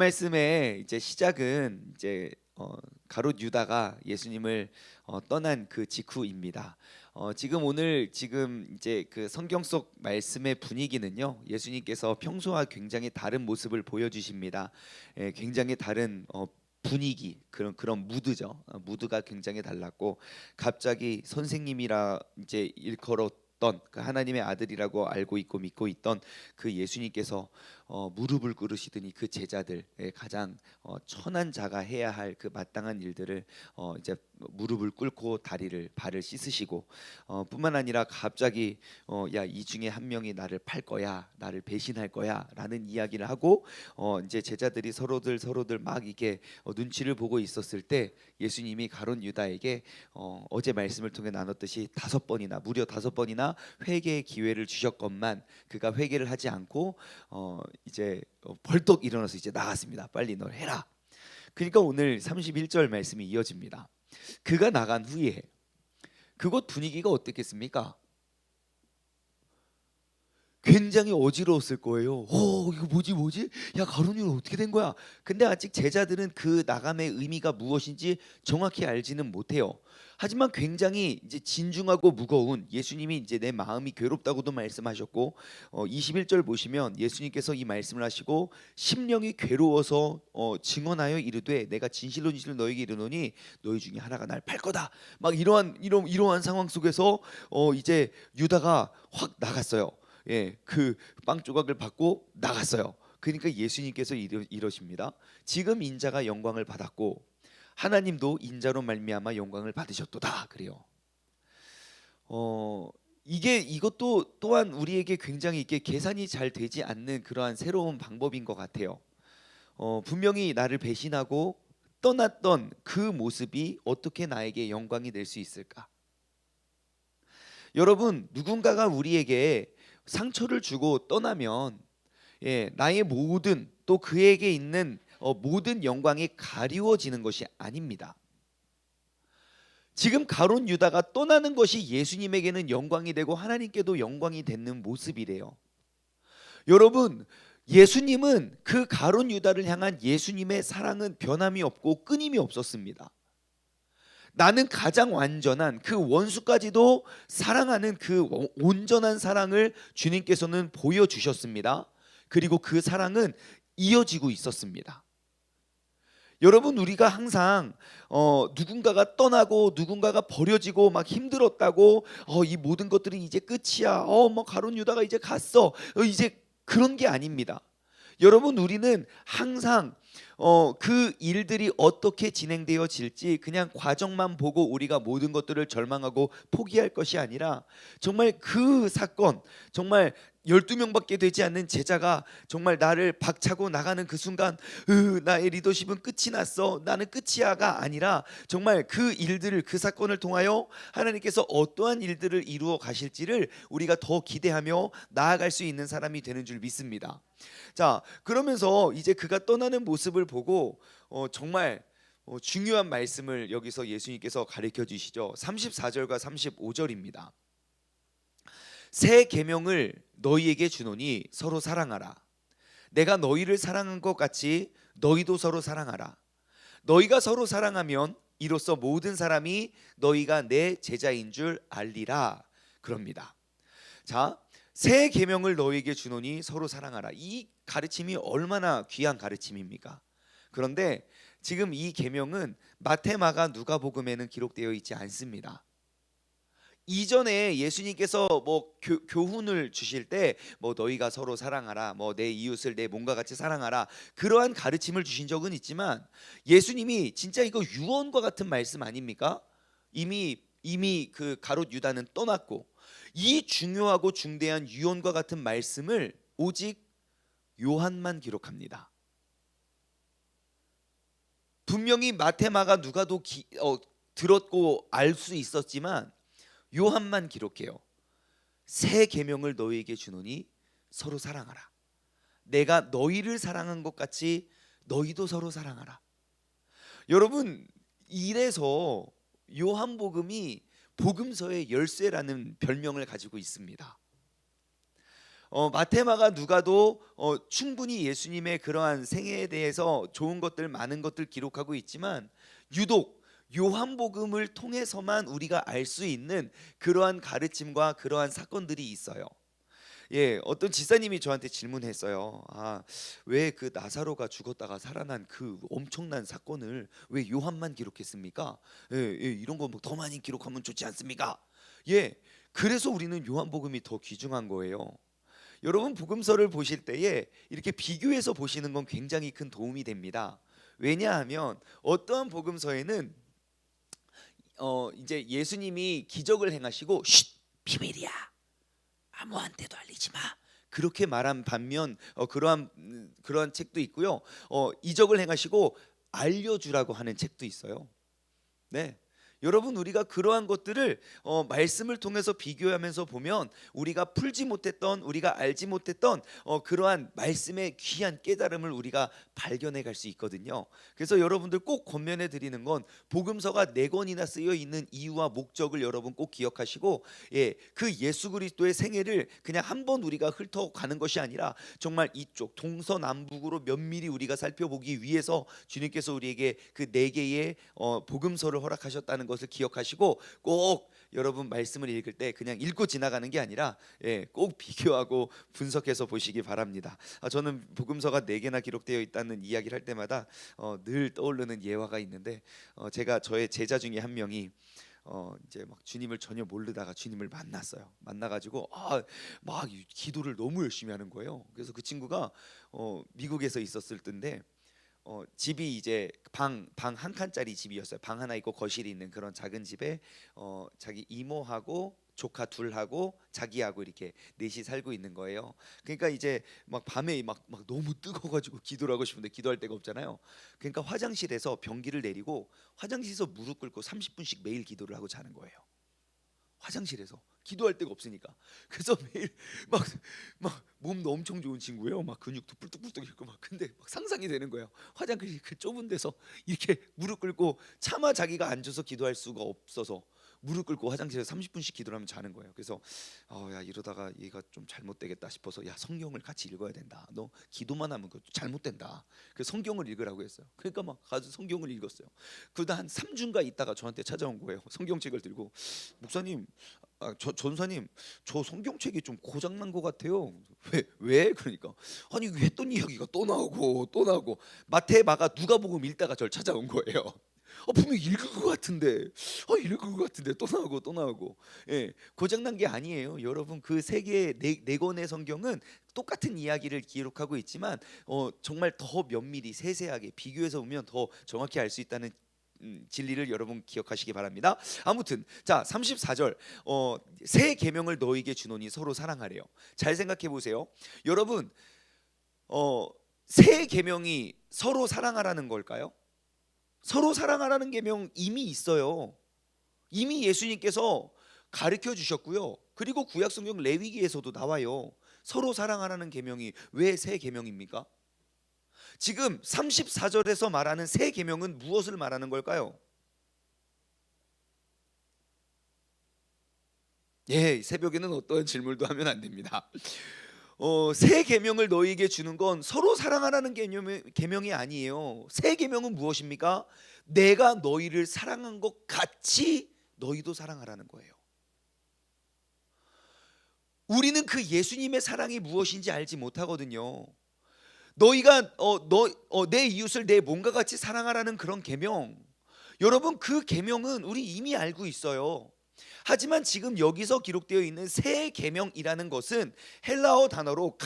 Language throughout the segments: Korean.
말씀의 이제 시작은 이제 가롯 유다가 예수님을 떠난 그 직후입니다. 지금 이제 그 성경 속 말씀의 분위기는요, 예수님께서 평소와 굉장히 다른 모습을 보여주십니다. 굉장히 다른 분위기, 그런 무드죠. 무드가 굉장히 달랐고, 갑자기 선생님이라 이제 일컬었던 그 하나님의 아들이라고 알고 있고 믿고 있던 그 예수님께서 무릎을 꿇으시더니 그 제자들, 가장 천한 자가 해야 할 그 마땅한 일들을 이제 무릎을 꿇고 발을 씻으시고, 뿐만 아니라 갑자기 야, 이 중에 한 명이 나를 팔 거야, 나를 배신할 거야라는 이야기를 하고, 이제 제자들이 서로들 막 이게 눈치를 보고 있었을 때 예수님이 가룟 유다에게 어제 말씀을 통해 나눴듯이 무려 5번이나 회개의 기회를 주셨건만 그가 회개를 하지 않고 이제 벌떡 일어나서 이제 나갔습니다. 빨리 널 해라. 그러니까 오늘 31절 말씀이 이어집니다. 그가 나간 후에 그곳 분위기가 어땠겠습니까? 굉장히 어지러웠을 거예요. 이거 뭐지? 야, 가룟유다 어떻게 된 거야? 근데 아직 제자들은 그 나감의 의미가 무엇인지 정확히 알지는 못해요. 하지만 굉장히 이제 진중하고 무거운, 예수님이 이제 내 마음이 괴롭다고도 말씀하셨고, 21절 보시면 예수님께서 이 말씀을 하시고, 심령이 괴로워서 증언하여 이르되 내가 진실로 너에게 이르노니 너희 중에 하나가 날 팔 거다. 막 이러한 상황 속에서 이제 유다가 확 나갔어요. 예, 그 빵 조각을 받고 나갔어요. 그러니까 예수님께서 이러십니다. 지금 인자가 영광을 받았고 하나님도 인자로 말미암아 영광을 받으셨도다. 그래요. 이것도 또한 우리에게 굉장히 이게 계산이 잘 되지 않는 그러한 새로운 방법인 것 같아요. 분명히 나를 배신하고 떠났던 그 모습이 어떻게 나에게 영광이 될 수 있을까? 여러분, 누군가가 우리에게 상처를 주고 떠나면 나의 모든, 또 그에게 있는 모든 영광이 가리워지는 것이 아닙니다. 지금 가룟 유다가 떠나는 것이 예수님에게는 영광이 되고 하나님께도 영광이 되는 모습이래요. 여러분, 예수님은 그 가룟 유다를 향한 예수님의 사랑은 변함이 없고 끊임이 없었습니다. 나는 가장 완전한 그 원수까지도 사랑하는 그 온전한 사랑을 주님께서는 보여주셨습니다. 그리고 그 사랑은 이어지고 있었습니다. 여러분, 우리가 항상 누군가가 떠나고 누군가가 버려지고 막 힘들었다고 이 모든 것들이 이제 끝이야. 뭐 가룟 유다가 이제 갔어. 이제 그런 게 아닙니다. 여러분, 우리는 항상 그 일들이 어떻게 진행되어질지 그냥 과정만 보고 우리가 모든 것들을 절망하고 포기할 것이 아니라, 정말 그 사건, 정말 12명밖에 되지 않는 제자가 정말 나를 박차고 나가는 그 순간 나의 리더십은 끝이 났어, 나는 끝이야가 아니라, 정말 그 일들을, 그 사건을 통하여 하나님께서 어떠한 일들을 이루어 가실지를 우리가 더 기대하며 나아갈 수 있는 사람이 되는 줄 믿습니다. 자, 그러면서 이제 그가 떠나는 모습을 보고 정말 중요한 말씀을 여기서 예수님께서 가르쳐 주시죠. 34절과 35절입니다. 새 계명을 너희에게 주노니 서로 사랑하라. 내가 너희를 사랑한 것 같이 너희도 서로 사랑하라. 너희가 서로 사랑하면 이로써 모든 사람이 너희가 내 제자인 줄 알리라. 그럽니다. 자, 새 계명을 너희에게 주노니 서로 사랑하라. 이 가르침이 얼마나 귀한 가르침입니까? 그런데 지금 이 계명은 마태, 마가, 누가복음에는 기록되어 있지 않습니다. 이전에 예수님께서 뭐 교훈을 주실 때 뭐 너희가 서로 사랑하라, 뭐 내 이웃을 내 몸과 같이 사랑하라, 그러한 가르침을 주신 적은 있지만, 예수님이 진짜 이거 유언과 같은 말씀 아닙니까? 이미 그 가롯 유다는 떠났고 이 중요하고 중대한 유언과 같은 말씀을 오직 요한만 기록합니다. 분명히 마태, 마가, 누가도 들었고 알 수 있었지만 요한만 기록해요. 새 계명을 너희에게 주노니 서로 사랑하라. 내가 너희를 사랑한 것 같이 너희도 서로 사랑하라. 여러분, 이래서 요한복음이 복음서의 열쇠라는 별명을 가지고 있습니다. 마테마가 누가도 충분히 예수님의 그러한 생애에 대해서 좋은 것들 많은 것들 기록하고 있지만 유독 요한복음을 통해서만 우리가 알 수 있는 그러한 가르침과 그러한 사건들이 있어요. 예, 어떤 지사님이 저한테 질문했어요. 왜 그 나사로가 죽었다가 살아난 그 엄청난 사건을 왜 요한만 기록했습니까? 예, 이런 거 뭐 더 많이 기록하면 좋지 않습니까? 예, 그래서 우리는 요한복음이 더 귀중한 거예요. 여러분 복음서를 보실 때에 이렇게 비교해서 보시는 건 굉장히 큰 도움이 됩니다. 왜냐하면 어떠한 복음서에는 이제 예수님이 기적을 행하시고 비밀이야. 아무한테도 알리지 마. 그렇게 말한 반면 그러한 책도 있고요. 이적을 행하시고 알려주라고 하는 책도 있어요. 네. 여러분 우리가 그러한 것들을 말씀을 통해서 비교하면서 보면 우리가 풀지 못했던 우리가 알지 못했던 그러한 말씀의 귀한 깨달음을 우리가 발견해 갈 수 있거든요. 그래서 여러분들 꼭 권면해 드리는 건 복음서가 4권이나 쓰여 있는 이유와 목적을 여러분 꼭 기억하시고 그 예수 그리스도의 생애를 그냥 한번 우리가 훑어가는 것이 아니라 정말 이쪽 동서남북으로 면밀히 우리가 살펴보기 위해서 주님께서 우리에게 그 4개의 복음서를 허락하셨다는 것을 기억하시고 꼭 여러분 말씀을 읽을 때 그냥 읽고 지나가는 게 아니라 꼭 비교하고 분석해서 보시기 바랍니다. 저는 복음서가 4개나 기록되어 있다는 이야기를 할 때마다 늘 떠오르는 예화가 있는데 제가 저의 제자 중에 한 명이 이제 막 주님을 전혀 모르다가 주님을 만났어요. 만나가지고 막 기도를 너무 열심히 하는 거예요. 그래서 그 친구가 미국에서 있었을 때인데 집이 이제 방 한 칸짜리 집이었어요. 방 하나 있고 거실이 있는 그런 작은 집에 자기 이모하고 조카 둘하고 자기하고 이렇게 넷이 살고 있는 거예요. 그러니까 이제 막 밤에 막 너무 뜨거워가지고 기도를 하고 싶은데 기도할 데가 없잖아요. 그러니까 화장실에서 변기를 내리고 화장실에서 무릎 꿇고 30분씩 매일 기도를 하고 자는 거예요. 화장실에서 기도할 데가 없으니까. 그래서 매일 막 몸도 엄청 좋은 친구예요. 막 근육도 뿔뚝뿔뚝 있고 막 근데 막 상상이 되는 거예요. 화장실 그 좁은 데서 이렇게 무릎 꿇고 차마 자기가 앉아서 기도할 수가 없어서 무릎 꿇고 화장실에서 30분씩 기도를 하면 자는 거예요. 그래서 야 이러다가 얘가 좀 잘못되겠다 싶어서 야 성경을 같이 읽어야 된다. 너 기도만 하면 그거 잘못된다. 그래서 성경을 읽으라고 했어요. 그러니까 막 가서 성경을 읽었어요. 그러다 한 3주인가 있다가 저한테 찾아온 거예요. 성경책을 들고 목사님 전사님 저 성경책이 좀 고장난 것 같아요. 왜? 그러니까 아니 했던 이야기가 또 나오고 마태 마가 누가복음 읽다가 저를 찾아온 거예요. 분명히 읽은 것 같은데 또 나오고 고장난 게 아니에요. 여러분 그 세계 네 권의 성경은 똑같은 이야기를 기록하고 있지만 정말 더 면밀히 세세하게 비교해서 보면 더 정확히 알 수 있다는 진리를 여러분 기억하시기 바랍니다. 아무튼 자 34절 새 계명을 너희에게 주노니 서로 사랑하래요. 잘 생각해 보세요. 여러분 새 계명이 서로 사랑하라는 걸까요? 서로 사랑하라는 계명 이미 있어요. 이미 예수님께서 가르쳐 주셨고요. 그리고 구약 성경 레위기에서도 나와요. 서로 사랑하라는 계명이 왜 새 계명입니까? 지금 34절에서 말하는 새 계명은 무엇을 말하는 걸까요? 새벽에는 어떠한 질문도 하면 안 됩니다. 새 계명을 너희에게 주는 건 서로 사랑하라는 계명이 아니에요. 새 계명은 무엇입니까? 내가 너희를 사랑한 것 같이 너희도 사랑하라는 거예요. 우리는 그 예수님의 사랑이 무엇인지 알지 못하거든요. 너희가 내 이웃을 내 몸과 같이 사랑하라는 그런 계명, 여러분 그 계명은 우리 이미 알고 있어요. 하지만 지금 여기서 기록되어 있는 새 계명이라는 것은 헬라어 단어로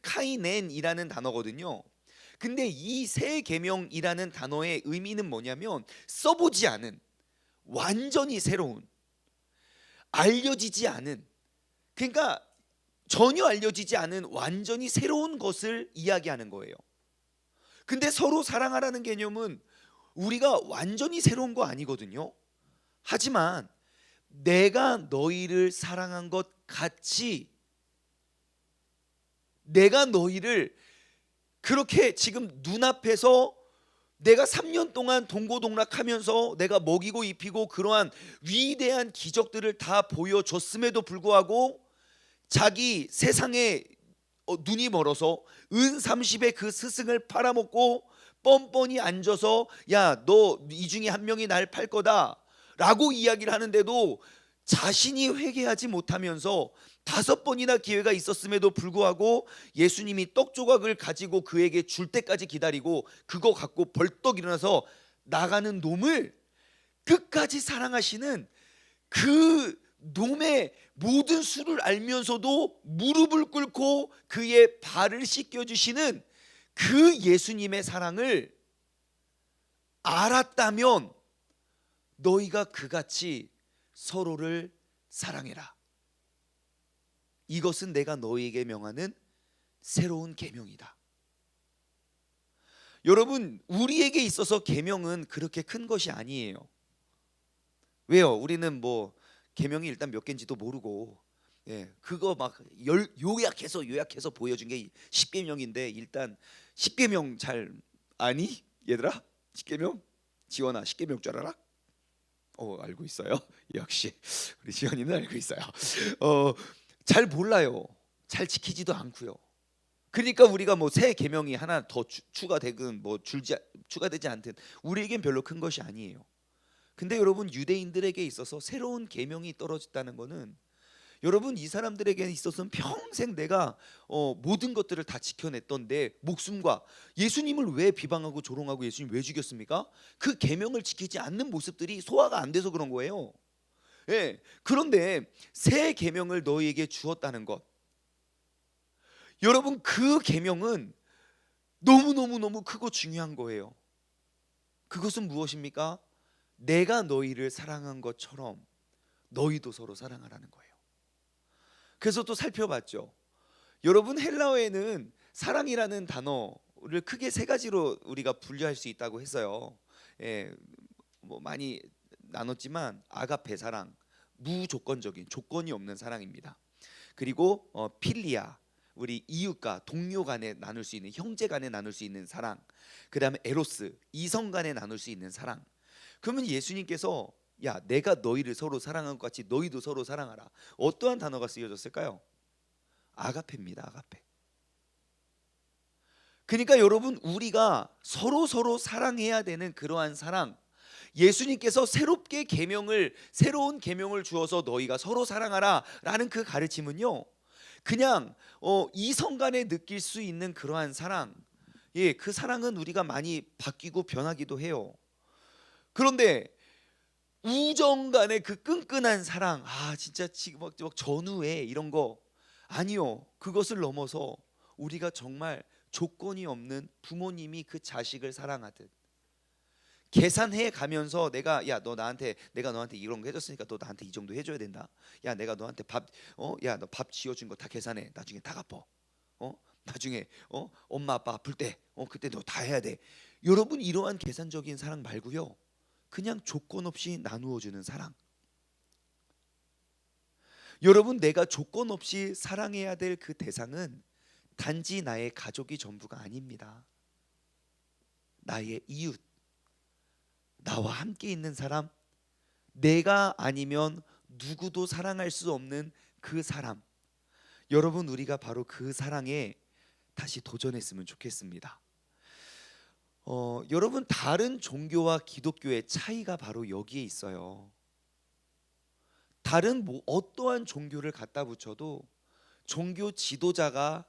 카이넨이라는 단어거든요. 근데 이 새 계명이라는 단어의 의미는 뭐냐면 써보지 않은, 완전히 새로운, 알려지지 않은, 그러니까 전혀 알려지지 않은 완전히 새로운 것을 이야기하는 거예요. 근데 서로 사랑하라는 개념은 우리가 완전히 새로운 거 아니거든요. 하지만 내가 너희를 사랑한 것 같이 내가 너희를 그렇게 지금 눈앞에서 내가 3년 동안 동고동락하면서 내가 먹이고 입히고 그러한 위대한 기적들을 다 보여줬음에도 불구하고 자기 세상에 눈이 멀어서 은 30의 그 스승을 팔아먹고 뻔뻔히 앉아서 야, 너 이 중에 한 명이 날 팔 거다라고 이야기를 하는데도 자신이 회개하지 못하면서 5번이나 기회가 있었음에도 불구하고 예수님이 떡 조각을 가지고 그에게 줄 때까지 기다리고 그거 갖고 벌떡 일어나서 나가는 놈을 끝까지 사랑하시는 그 놈의 모든 수를 알면서도 무릎을 꿇고 그의 발을 씻겨주시는 그 예수님의 사랑을 알았다면 너희가 그같이 서로를 사랑해라. 이것은 내가 너희에게 명하는 새로운 계명이다. 여러분, 우리에게 있어서 계명은 그렇게 큰 것이 아니에요. 왜요? 우리는 뭐 계명이 일단 몇 개인지도 모르고, 그거 막 요약해서 보여준 게 10계명인데 일단 10계명 잘 아니? 얘들아? 10계명? 지원아 10계명 줄 알아? 알고 있어요. 역시 우리 지원이는 알고 있어요. 잘 몰라요. 잘 지키지도 않고요. 그러니까 우리가 뭐 새 계명이 하나 더 추가되든 뭐 추가되지 않든 우리에겐 별로 큰 것이 아니에요. 근데 여러분, 유대인들에게 있어서 새로운 계명이 떨어졌다는 거는 여러분, 이 사람들에게 있어서는 평생 내가 모든 것들을 다 지켜냈던 내 목숨과 예수님을 왜 비방하고 조롱하고 예수님 왜 죽였습니까? 그 계명을 지키지 않는 모습들이 소화가 안 돼서 그런 거예요. 그런데 새 계명을 너희에게 주었다는 것, 여러분, 그 계명은 너무너무 크고 중요한 거예요. 그것은 무엇입니까? 내가 너희를 사랑한 것처럼 너희도 서로 사랑하라는 거예요. 그래서 또 살펴봤죠. 여러분, 헬라어에는 사랑이라는 단어를 크게 3가지로 우리가 분류할 수 있다고 했어요. 뭐 많이 나눴지만 아가페 사랑, 무조건적인 조건이 없는 사랑입니다. 그리고 필리아, 우리 이웃과 동료 간에 나눌 수 있는, 형제 간에 나눌 수 있는 사랑. 그다음에 에로스, 이성 간에 나눌 수 있는 사랑. 그러면 예수님께서 야, 내가 너희를 서로 사랑한 것 같이 너희도 서로 사랑하라. 어떠한 단어가 쓰여졌을까요? 아가페입니다. 아가페. 그러니까 여러분, 우리가 서로 사랑해야 되는 그러한 사랑, 예수님께서 새로운 계명을 주어서 너희가 서로 사랑하라라는 그 가르침은요, 그냥 이성 간에 느낄 수 있는 그러한 사랑, 그 사랑은 우리가 많이 바뀌고 변하기도 해요. 그런데 우정 간의 그 끈끈한 사랑, 진짜 지금 막 전우애 이런 거 아니요. 그것을 넘어서 우리가 정말 조건이 없는 부모님이 그 자식을 사랑하듯 계산해 가면서 내가 내가 너한테 이런 거 해줬으니까 너 나한테 이 정도 해줘야 된다. 야, 내가 너한테 너 밥 지어준 거 다 계산해. 나중에 다 갚어. 나중에 엄마 아빠 아플 때 그때 너 다 해야 돼. 여러분, 이러한 계산적인 사랑 말고요, 그냥 조건 없이 나누어 주는 사랑. 여러분, 내가 조건 없이 사랑해야 될 그 대상은 단지 나의 가족이 전부가 아닙니다. 나의 이웃, 나와 함께 있는 사람, 내가 아니면 누구도 사랑할 수 없는 그 사람. 여러분, 우리가 바로 그 사랑에 다시 도전했으면 좋겠습니다. 여러분, 다른 종교와 기독교의 차이가 바로 여기에 있어요. 다른 어떠한 종교를 갖다 붙여도 종교 지도자가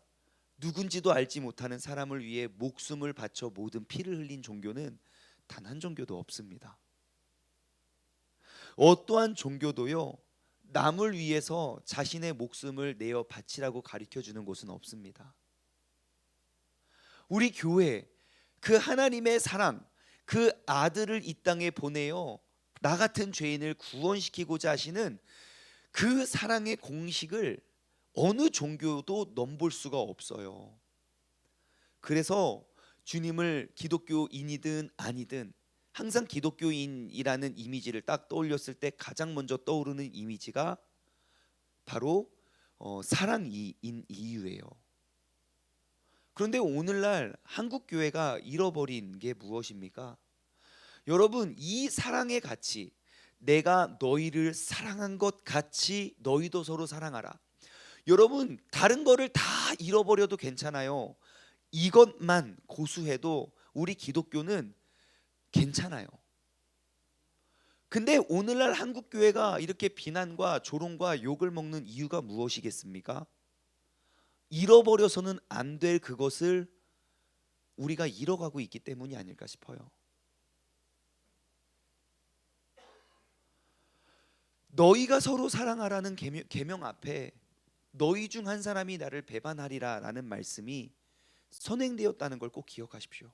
누군지도 알지 못하는 사람을 위해 목숨을 바쳐 모든 피를 흘린 종교는 단 한 종교도 없습니다. 어떠한 종교도요, 남을 위해서 자신의 목숨을 내어 바치라고 가르쳐 주는 곳은 없습니다. 우리 교회, 그 하나님의 사랑, 그 아들을 이 땅에 보내어 나 같은 죄인을 구원시키고자 하시는 그 사랑의 공식을 어느 종교도 넘볼 수가 없어요. 그래서 주님을 기독교인이든 아니든 항상 기독교인이라는 이미지를 딱 떠올렸을 때 가장 먼저 떠오르는 이미지가 바로 사랑인 이유예요. 그런데 오늘날 한국 교회가 잃어버린 게 무엇입니까? 여러분, 이 사랑의 가치, 내가 너희를 사랑한 것 같이 너희도 서로 사랑하라. 여러분 다른 거를 다 잃어버려도 괜찮아요. 이것만 고수해도 우리 기독교는 괜찮아요. 근데 오늘날 한국 교회가 이렇게 비난과 조롱과 욕을 먹는 이유가 무엇이겠습니까? 잃어버려서는 안 될 그것을 우리가 잃어가고 있기 때문이 아닐까 싶어요. 너희가 서로 사랑하라는 계명 앞에 너희 중 한 사람이 나를 배반하리라 라는 말씀이 선행되었다는 걸 꼭 기억하십시오.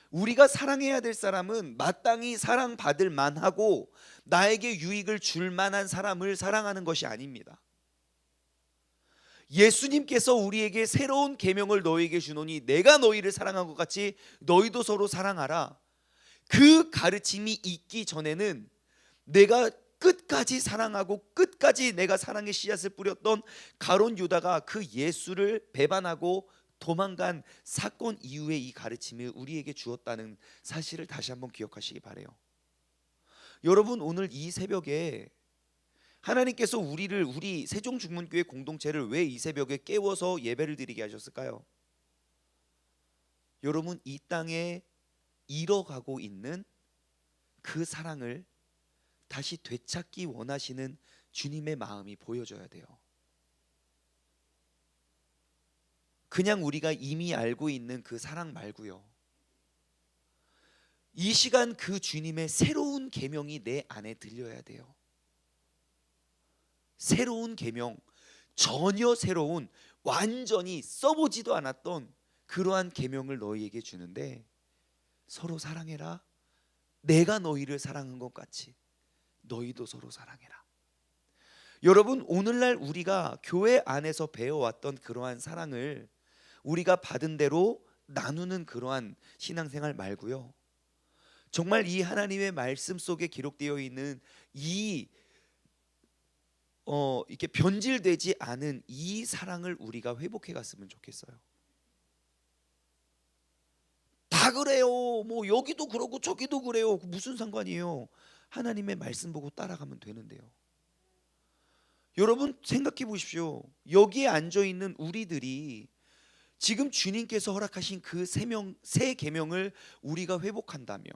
우리가 사랑해야 될 사람은 마땅히 사랑받을 만하고 나에게 유익을 줄 만한 사람을 사랑하는 것이 아닙니다. 예수님께서 우리에게 새로운 계명을 너희에게 주노니 내가 너희를 사랑한 것 같이 너희도 서로 사랑하라. 그 가르침이 있기 전에는 내가 끝까지 사랑하고 끝까지 내가 사랑의 씨앗을 뿌렸던 가룟 유다가 그 예수를 배반하고 도망간 사건 이후에 이 가르침을 우리에게 주었다는 사실을 다시 한번 기억하시기 바라요. 여러분 오늘 이 새벽에 하나님께서 우리 세종중문교회 공동체를 왜 이 새벽에 깨워서 예배를 드리게 하셨을까요? 여러분 이 땅에 잃어가고 있는 그 사랑을 다시 되찾기 원하시는 주님의 마음이 보여져야 돼요. 그냥 우리가 이미 알고 있는 그 사랑 말고요. 이 시간 그 주님의 새로운 계명이 내 안에 들려야 돼요. 새로운 계명, 전혀 새로운 완전히 써보지도 않았던 그러한 계명을 너희에게 주는데 서로 사랑해라. 내가 너희를 사랑한 것 같이 너희도 서로 사랑해라. 여러분 오늘날 우리가 교회 안에서 배워왔던 그러한 사랑을 우리가 받은 대로 나누는 그러한 신앙생활 말고요. 정말 이 하나님의 말씀 속에 기록되어 있는 이렇게 변질되지 않은 이 사랑을 우리가 회복해 갔으면 좋겠어요. 다 그래요. 뭐 여기도 그러고 저기도 그래요. 무슨 상관이에요? 하나님의 말씀 보고 따라가면 되는데요. 여러분 생각해 보십시오. 여기에 앉아 있는 우리들이 지금 주님께서 허락하신 그 새 계명을 우리가 회복한다면,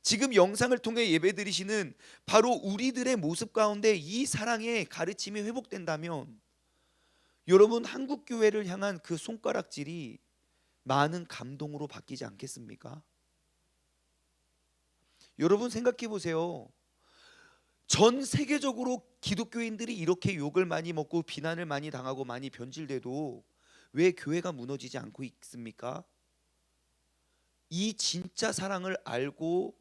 지금 영상을 통해 예배드리시는 바로 우리들의 모습 가운데 이 사랑의 가르침이 회복된다면 여러분 한국 교회를 향한 그 손가락질이 많은 감동으로 바뀌지 않겠습니까? 여러분 생각해 보세요. 전 세계적으로 기독교인들이 이렇게 욕을 많이 먹고 비난을 많이 당하고 많이 변질돼도 왜 교회가 무너지지 않고 있습니까? 이 진짜 사랑을 알고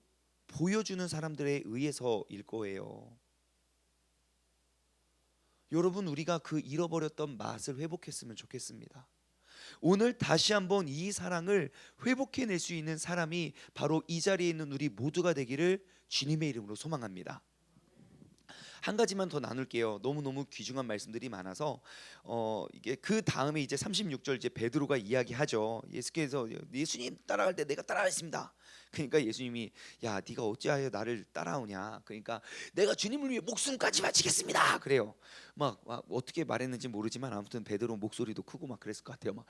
보여주는 사람들에 의해서일 거예요. 여러분 우리가 그 잃어버렸던 맛을 회복했으면 좋겠습니다. 오늘 다시 한번 이 사랑을 회복해낼 수 있는 사람이 바로 이 자리에 있는 우리 모두가 되기를 주님의 이름으로 소망합니다. 한 가지만 더 나눌게요. 너무너무 귀중한 말씀들이 많아서 이게 그 다음에 이제 36절 이제 베드로가 이야기하죠. 예수께서 예수님 따라갈 때 내가 따라했습니다. 그러니까 예수님이 야 네가 어찌하여 나를 따라오냐. 그러니까 내가 주님을 위해 목숨까지 바치겠습니다. 그래요. 막 어떻게 말했는지 모르지만 아무튼 베드로 목소리도 크고 막 그랬을 것 같아요. 막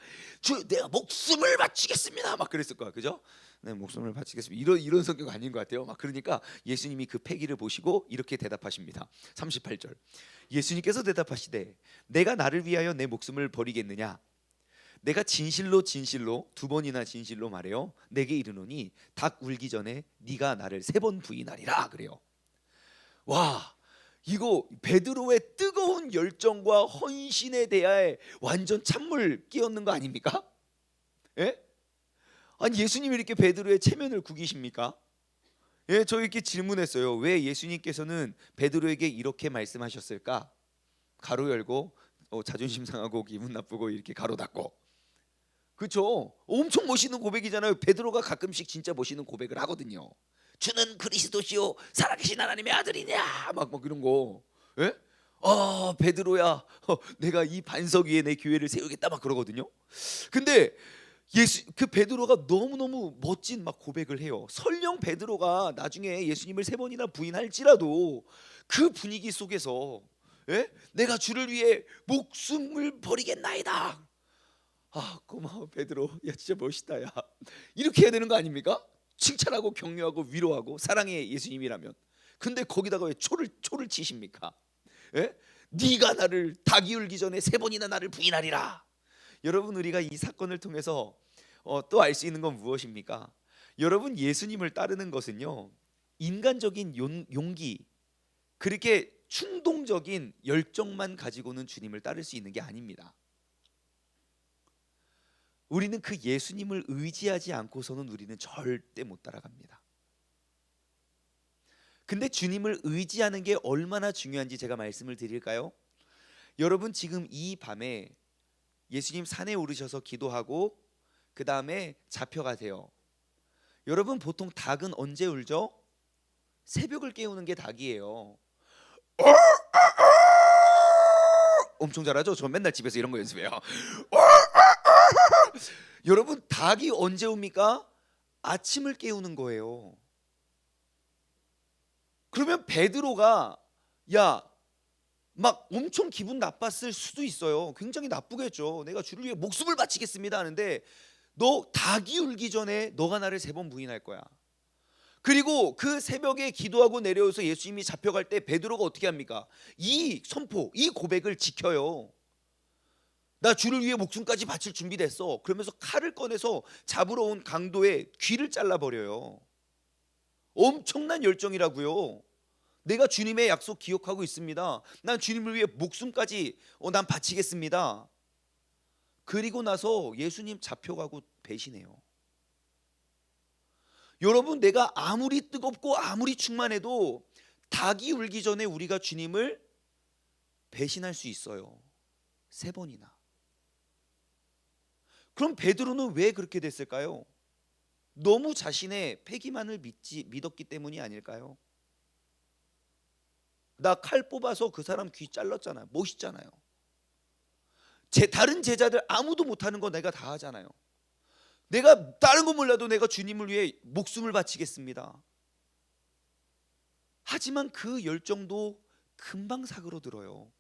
내가 목숨을 바치겠습니다. 막 그랬을 거야, 그죠? 네, 목숨을 바치겠습니다. 이런 성격 아닌 것 같아요. 막 그러니까 예수님이 그 패기를 보시고 이렇게 대답하십니다. 38절. 예수님께서 대답하시되 내가 나를 위하여 내 목숨을 버리겠느냐? 내가 진실로 두 번이나 진실로 말해요. 내게 이르노니 닭 울기 전에 네가 나를 3번 부인하리라. 그래요. 와, 이거 베드로의 뜨거운 열정과 헌신에 대하여 완전 찬물 끼얹는 거 아닙니까? 예? 아니 예수님이 이렇게 베드로의 체면을 구기십니까? 예, 저 이렇게 질문했어요. 왜 예수님께서는 베드로에게 이렇게 말씀하셨을까? 가로 열고 자존심 상하고 기분 나쁘고 이렇게 가로 닫고. 그렇죠? 엄청 멋있는 고백이잖아요. 베드로가 가끔씩 진짜 멋있는 고백을 하거든요. 주는 그리스도시요 살아계신 하나님의 아들이냐 막 이런 거. 예? 베드로야, 내가 이 반석 위에 내 교회를 세우겠다 막 그러거든요. 근데 그 베드로가 너무너무 멋진 막 고백을 해요. 설령 베드로가 나중에 예수님을 3번이나 부인할지라도 그 분위기 속에서 예? 내가 주를 위해 목숨을 버리겠나이다. 아, 고마워 베드로. 야, 진짜 멋있다. 야, 이렇게 해야 되는 거 아닙니까? 칭찬하고 격려하고 위로하고 사랑의 예수님이라면. 근데 거기다가 왜 초를 치십니까? 예? 네가 나를 닭이 울기 전에 세 번이나 나를 부인하리라. 여러분, 우리가 이 사건을 통해서 또 알 수 있는 건 무엇입니까? 여러분, 예수님을 따르는 것은요, 인간적인 용기, 그렇게 충동적인 열정만 가지고는 주님을 따를 수 있는 게 아닙니다. 우리는 그 예수님을 의지하지 않고서는 우리는 절대 못 따라갑니다. 근데 주님을 의지하는 게 얼마나 중요한지 제가 말씀을 드릴까요? 여러분, 지금 이 밤에 예수님 산에 오르셔서 기도하고 그 다음에 잡혀가세요. 여러분, 보통 닭은 언제 울죠? 새벽을 깨우는 게 닭이에요. 엄청 잘하죠? 저 맨날 집에서 이런 거 연습해요. 여러분, 닭이 언제 웁니까? 아침을 깨우는 거예요. 그러면 베드로가 야, 막 엄청 기분 나빴을 수도 있어요. 굉장히 나쁘겠죠. 내가 주를 위해 목숨을 바치겠습니다 하는데, 너 닭이 울기 전에 너가 나를 세 번 부인할 거야. 그리고 그 새벽에 기도하고 내려오서 예수님이 잡혀갈 때 베드로가 어떻게 합니까? 이 선포, 이 고백을 지켜요. 나 주를 위해 목숨까지 바칠 준비됐어. 그러면서 칼을 꺼내서 잡으러 온 강도의 귀를 잘라버려요. 엄청난 열정이라고요. 내가 주님의 약속 기억하고 있습니다. 난 주님을 위해 목숨까지 난 바치겠습니다. 그리고 나서 예수님 잡혀가고 배신해요. 여러분, 내가 아무리 뜨겁고 아무리 충만해도 닭이 울기 전에 우리가 주님을 배신할 수 있어요. 세 번이나. 그럼 베드로는 왜 그렇게 됐을까요? 너무 자신의 패기만을 믿었기 때문이 아닐까요? 나 칼 뽑아서 그 사람 귀 잘랐잖아요. 멋있잖아요. 다른 제자들 아무도 못하는 거 내가 다 하잖아요. 내가 다른 거 몰라도 내가 주님을 위해 목숨을 바치겠습니다. 하지만 그 열정도 금방 사그러들어요.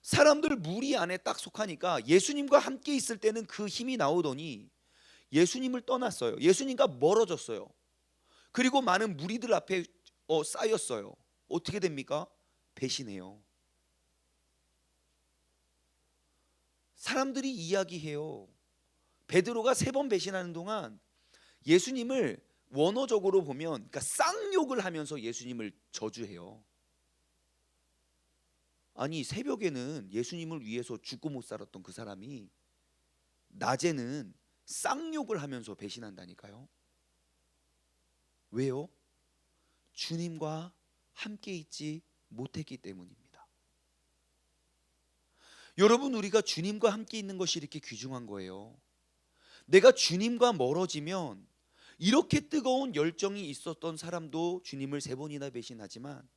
사람들 무리 안에 딱 속하니까 예수님과 함께 있을 때는 그 힘이 나오더니 예수님을 떠났어요. 예수님과 멀어졌어요. 그리고 많은 무리들 앞에 쌓였어요. 어떻게 됩니까? 배신해요. 사람들이 이야기해요. 베드로가 세 번 배신하는 동안 예수님을 원어적으로 보면, 그러니까 쌍욕을 하면서 예수님을 저주해요. 아니, 새벽에는 예수님을 위해서 죽고 못 살았던 그 사람이 낮에는 쌍욕을 하면서 배신한다니까요. 왜요? 주님과 함께 있지 못했기 때문입니다. 여러분, 우리가 주님과 함께 있는 것이 이렇게 귀중한 거예요. 내가 주님과 멀어지면, 이렇게 뜨거운 열정이 있었던 사람도 주님을 세 번이나 배신하지만,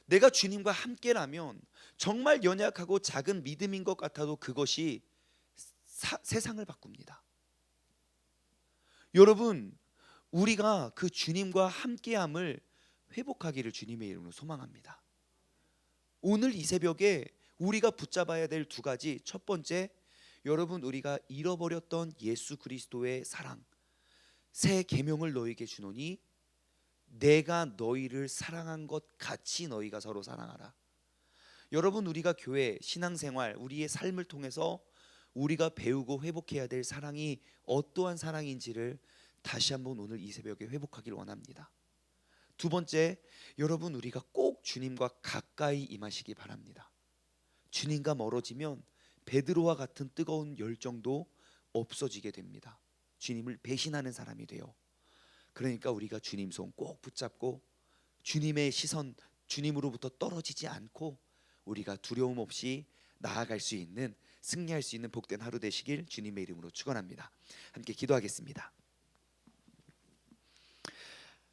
내가 주님과 함께라면 정말 연약하고 작은 믿음인 것 같아도 그것이 세상을 바꿉니다. 여러분, 우리가 그 주님과 함께함을 회복하기를 주님의 이름으로 소망합니다. 오늘 이 새벽에 우리가 붙잡아야 될 두 가지. 첫 번째, 여러분, 우리가 잃어버렸던 예수 그리스도의 사랑. 새 계명을 너희에게 주노니 내가 너희를 사랑한 것 같이 너희가 서로 사랑하라. 여러분, 우리가 교회, 신앙생활, 우리의 삶을 통해서 우리가 배우고 회복해야 될 사랑이 어떠한 사랑인지를 다시 한번 오늘 이 새벽에 회복하길 원합니다. 두 번째, 여러분, 우리가 꼭 주님과 가까이 임하시기 바랍니다. 주님과 멀어지면 베드로와 같은 뜨거운 열정도 없어지게 됩니다. 주님을 배신하는 사람이 돼요. 그러니까 우리가 주님 손 꼭 붙잡고 주님의 시선, 주님으로부터 떨어지지 않고 우리가 두려움 없이 나아갈 수 있는, 승리할 수 있는 복된 하루 되시길 주님의 이름으로 축원합니다. 함께 기도하겠습니다.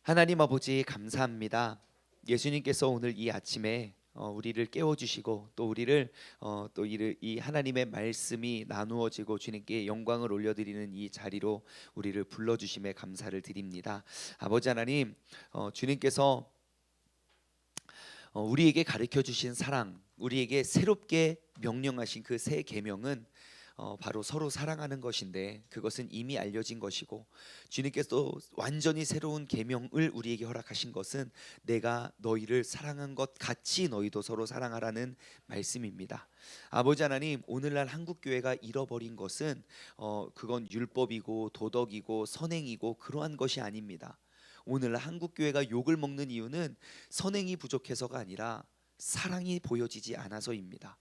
하나님 아버지, 감사합니다. 예수님께서 오늘 이 아침에 우리를 깨워주시고 또 우리를 또 이 하나님의 말씀이 나누어지고 주님께 영광을 올려드리는 이 자리로 우리를 불러주심에 감사를 드립니다. 아버지 하나님, 주님께서 우리에게 가르쳐 주신 사랑, 우리에게 새롭게 명령하신 그 새 계명은 바로 서로 사랑하는 것인데, 그것은 이미 알려진 것이고, 주님께서 완전히 새로운 계명을 우리에게 허락하신 것은 내가 너희를 사랑한 것 같이 너희도 서로 사랑하라는 말씀입니다. 아버지 하나님, 오늘날 한국 교회가 잃어버린 것은 그건 율법이고 도덕이고 선행이고 그러한 것이 아닙니다. 오늘날 한국 교회가 욕을 먹는 이유는 선행이 부족해서가 아니라 사랑이 보여지지 않아서입니다.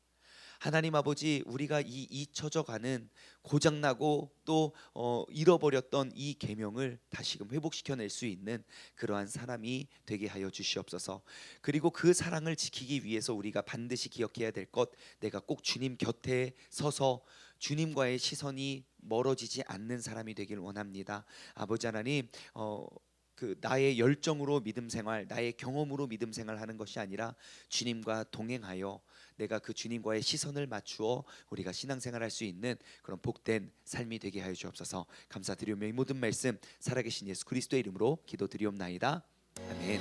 하나님 아버지, 우리가 잊혀져가는 고장나고 또 잃어버렸던 이 계명을 다시금 회복시켜낼 수 있는 그러한 사람이 되게 하여 주시옵소서. 그리고 그 사랑을 지키기 위해서 우리가 반드시 기억해야 될 것, 내가 꼭 주님 곁에 서서 주님과의 시선이 멀어지지 않는 사람이 되길 원합니다. 아버지 하나님, 나의 열정으로 믿음 생활, 나의 경험으로 믿음 생활하는 것이 아니라 주님과 동행하여 내가 그 주님과의 시선을 맞추어 우리가 신앙생활할 수 있는 그런 복된 삶이 되게 하여 주옵소서. 감사드리며 이 모든 말씀 살아계신 예수 그리스도의 이름으로 기도드리옵나이다. 아멘.